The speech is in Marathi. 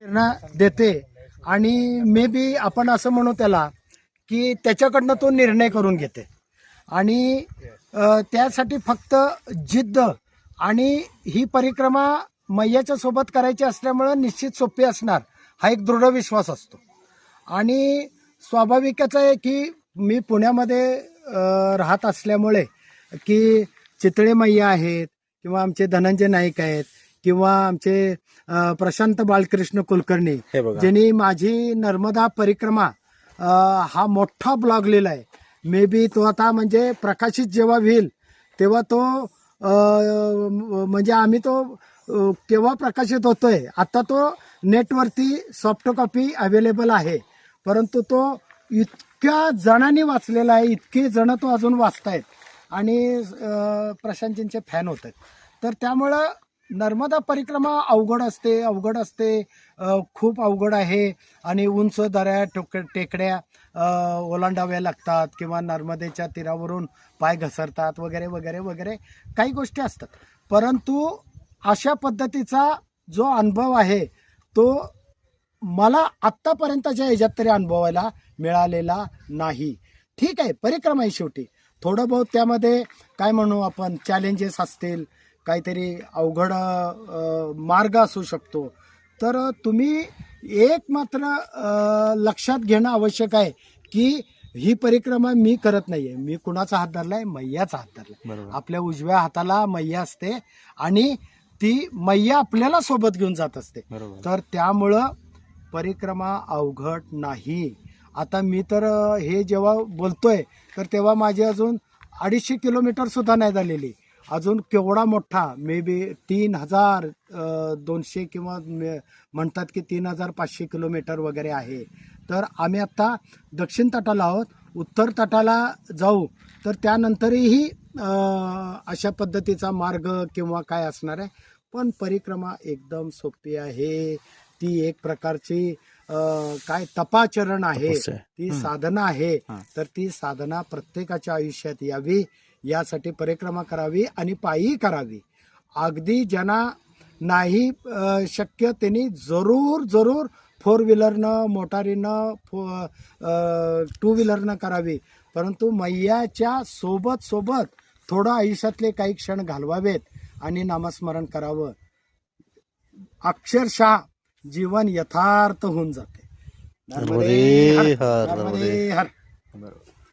प्रेरणा देते आणि मे बी आपण असं म्हणू त्याला की त्याच्याकडनं तो निर्णय करून घेते आणि त्यासाठी फक्त जिद्द आणि ही परिक्रमा मैयाच्या सोबत करायची असल्यामुळं निश्चित सोपी असणार हा एक दृढ विश्वास असतो. आणि स्वाभाविकच आहे की मी पुण्यामध्ये राहत असल्यामुळे की चितळे मैया आहेत किंवा आमचे धनंजय नाईक आहेत किंवा आमचे प्रशांत बाळकृष्ण कुलकर्णी ज्यांनी माझी नर्मदा परिक्रमा हा मोठा ब्लॉग लिहिला आहे. मे बी तो आता म्हणजे प्रकाशित जेव्हा होईल तेव्हा तो म्हणजे आम्ही तो केव्हा प्रकाशित होतोय, आता तो नेटवरती सॉफ्ट कॉपी अवेलेबल आहे, परंतु तो इतक्या जणांनी वाचलेला आहे, इतके जण तो अजून वाचतायत आणि प्रशांतजींचे फॅन होत आहेत. तर त्यामुळं नर्मदा परिक्रमा अवघड असते, खूप अवघड आहे आणि उंच दऱ्या टेकड्या ओलांडाव्या लागतात किंवा नर्मदेच्या तीरावरून पाय घसरतात वगैरे वगैरे वगैरे काही गोष्टी असतात. परंतु अशा पद्धतीचा जो अनुभव आहे तो मला आत्तापर्यंतच्या ह्याच्यात तरी अनुभवायला मिळालेला नाही. ठीक आहे, परिक्रमा आहे शेवटी, थोडं बहुत त्यामध्ये काय म्हणू आपण चॅलेंजेस असतील, काहीतरी अवघड मार्ग असू शकतो. तर तुम्ही एक मात्र लक्षात घेणं आवश्यक आहे की ही परिक्रमा मी करत नाहीये, मी कुणाचा हात धरलाय, मैयाचा हात धरलाय. आपल्या उजव्या हाताला मैया असते आणि ती मैया आपल्याला सोबत घेऊन जात असते. तर त्यामुळं परिक्रमा अवघड नाही. आता मी तर हे जेव्हा बोलतोय तर तेव्हा माझी अजून 250 किलोमीटर सुद्धा नाही झालेली, अजून केवढा मोठा मे बी 3200 किंवा म्हणतात की 3500 किलोमीटर वगैरे आहे. तर आम्ही आत्ता दक्षिण तटाला आहोत, उत्तर तटाला जाऊ तर त्यानंतरही अशा पद्धतीचा मार्ग किंवा काय असणार आहे. पण परिक्रमा एकदम सोपी आहे, ती एक प्रकारची काय तपाचरण आहे, ती साधना आहे. तर ती साधना प्रत्येकाच्या आयुष्यात यावी यासाठी परिक्रमा करावी आणि पायी करावी. अगदी ज्यांना नाही शक्य त्यांनी जरूर 4 व्हीलरनं, मोटारीनं, 2 व्हीलरनं करावी. परंतु मैयाच्या सोबत थोडं आयुष्यातले काही क्षण घालवावेत आणि नामस्मरण करावं. अक्षरशः जीवन यथार्थ होऊन जाते. नर्मदे हर.